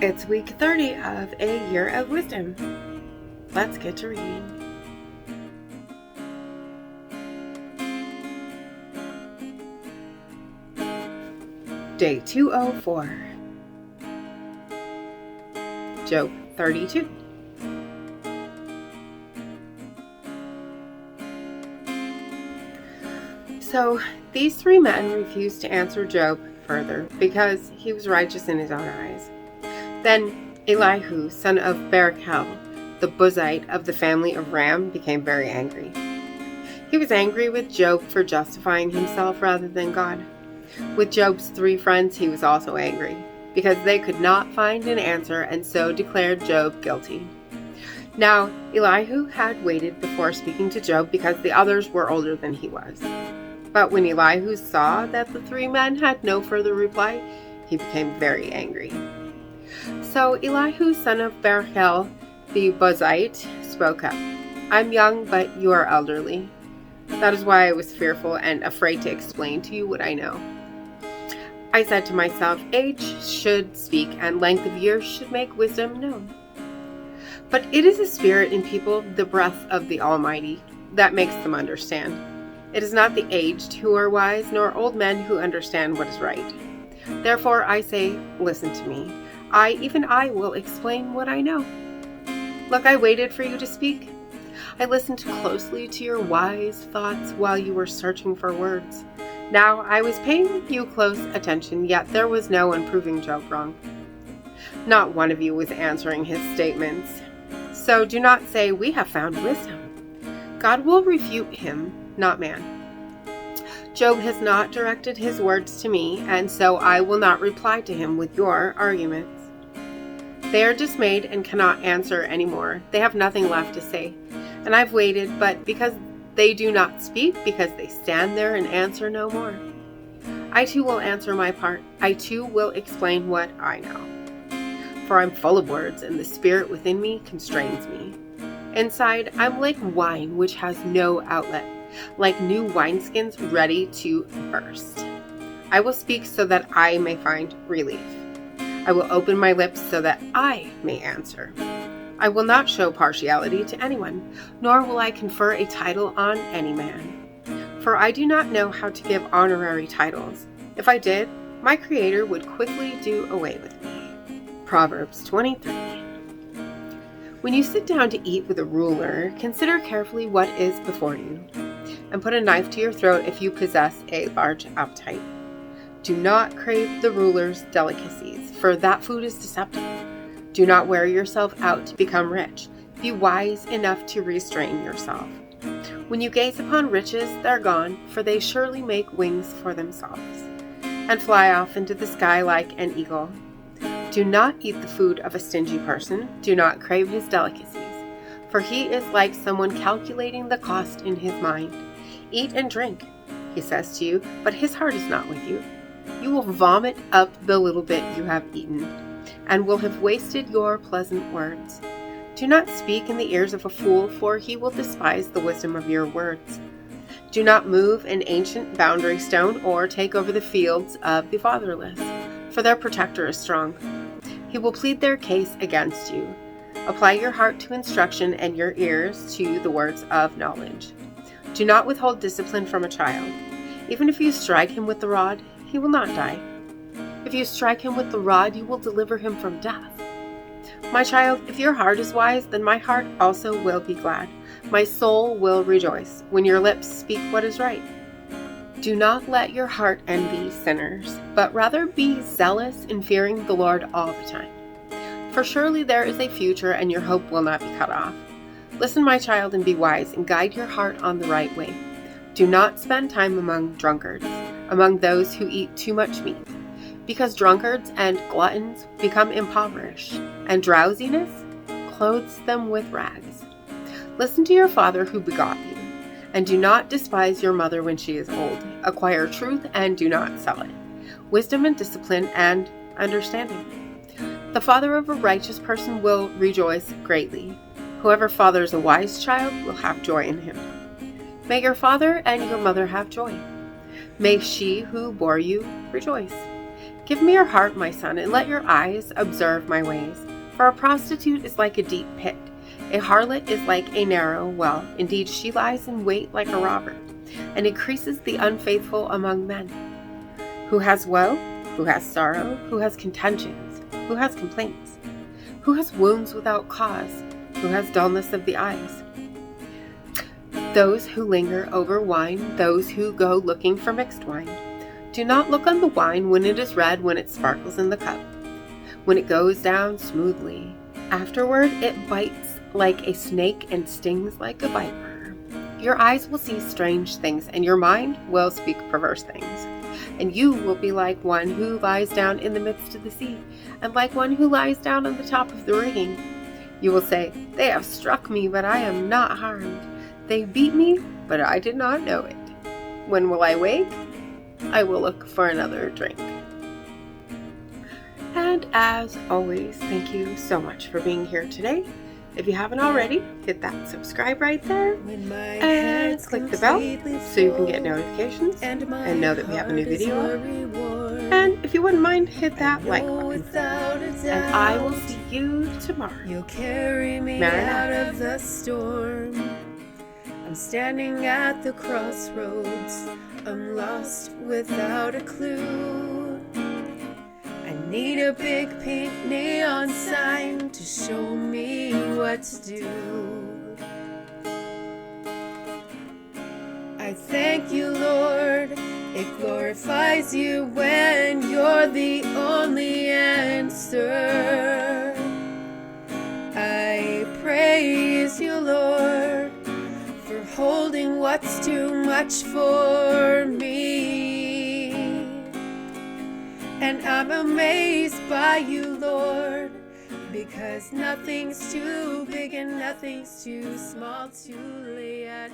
It's week 30 of A Year of Wisdom. Let's get to reading. Day 204. Job 32. So these three men refused to answer Job further because he was righteous in his own eyes. Then Elihu, son of Barachel, the Buzite of the family of Ram, became very angry. He was angry with Job for justifying himself rather than God. With Job's three friends, he was also angry, because they could not find an answer and so declared Job guilty. Now, Elihu had waited before speaking to Job because the others were older than he was. But when Elihu saw that the three men had no further reply, he became very angry. So Elihu, son of Barachel, the Buzite, spoke up. I'm young, but you are elderly. That is why I was fearful and afraid to explain to you what I know. I said to myself, age should speak, and length of years should make wisdom known. But it is a spirit in people, the breath of the Almighty, that makes them understand. It is not the aged who are wise, nor old men who understand what is right. Therefore I say, listen to me. Even I will explain what I know. Look, I waited for you to speak. I listened closely to your wise thoughts while you were searching for words. Now I was paying you close attention, yet there was no one proving Job wrong. Not one of you was answering his statements. So do not say, we have found wisdom. God will refute him, not man. Job has not directed his words to me, and so I will not reply to him with your arguments. They are dismayed and cannot answer anymore. They have nothing left to say. And I've waited, but because they do not speak, because they stand there and answer no more. I too will answer my part. I too will explain what I know. For I'm full of words, and the spirit within me constrains me. Inside, I'm like wine which has no outlet, like new wineskins ready to burst. I will speak so that I may find relief. I will open my lips so that I may answer. I will not show partiality to anyone, nor will I confer a title on any man. For I do not know how to give honorary titles. If I did, my Creator would quickly do away with me. Proverbs 23. When you sit down to eat with a ruler, consider carefully what is before you, and put a knife to your throat if you possess a large appetite. Do not crave the ruler's delicacies, for that food is deceptive. Do not wear yourself out to become rich. Be wise enough to restrain yourself. When you gaze upon riches, they're gone, for they surely make wings for themselves, and fly off into the sky like an eagle. Do not eat the food of a stingy person. Do not crave his delicacies, for he is like someone calculating the cost in his mind. Eat and drink, he says to you, but his heart is not with you. You will vomit up the little bit you have eaten, and will have wasted your pleasant words. Do not speak in the ears of a fool, for he will despise the wisdom of your words. Do not move an ancient boundary stone or take over the fields of the fatherless, for their protector is strong. He will plead their case against you. Apply your heart to instruction and your ears to the words of knowledge. Do not withhold discipline from a child. Even if you strike him with the rod, he will not die. If you strike him with the rod, you will deliver him from death. My child, if your heart is wise, then my heart also will be glad. My soul will rejoice when your lips speak what is right. Do not let your heart envy sinners, but rather be zealous in fearing the Lord all the time. For surely there is a future, and your hope will not be cut off. Listen, my child, and be wise, and guide your heart on the right way. Do not spend time among drunkards, among those who eat too much meat, because drunkards and gluttons become impoverished, and drowsiness clothes them with rags. Listen to your father who begot you, and do not despise your mother when she is old. Acquire truth and do not sell it, wisdom and discipline and understanding. The father of a righteous person will rejoice greatly. Whoever fathers a wise child will have joy in him. May your father and your mother have joy. May she who bore you rejoice. Give me your heart, my son, and let your eyes observe my ways. For a prostitute is like a deep pit. A harlot is like a narrow well. Indeed, she lies in wait like a robber, and increases the unfaithful among men. Who has woe? Who has sorrow? Who has contentions? Who has complaints? Who has wounds without cause? Who has dullness of the eyes? Those who linger over wine, those who go looking for mixed wine. Do not look on the wine when it is red, when it sparkles in the cup, when it goes down smoothly. Afterward, it bites like a snake and stings like a viper. Your eyes will see strange things, and your mind will speak perverse things. And you will be like one who lies down in the midst of the sea, and like one who lies down on the top of the rigging. You will say, "They have struck me, but I am not harmed. They beat me, but I did not know it. When will I wake? I will look for another drink." And as always, thank you so much for being here today. If you haven't already, hit that subscribe right there and click the bell so you can get notifications and know that we have a new video up. And if you wouldn't mind, hit that like button. And I will see you tomorrow. You'll carry me out of the storm. I'm standing at the crossroads. I'm lost without a clue. I need a big pink neon sign to show me what to do. I thank you, Lord. It glorifies you when you're the only answer. I praise you, Lord, for holding what's too much for me. And I'm amazed by you, Lord, because nothing's too big and nothing's too small to lay at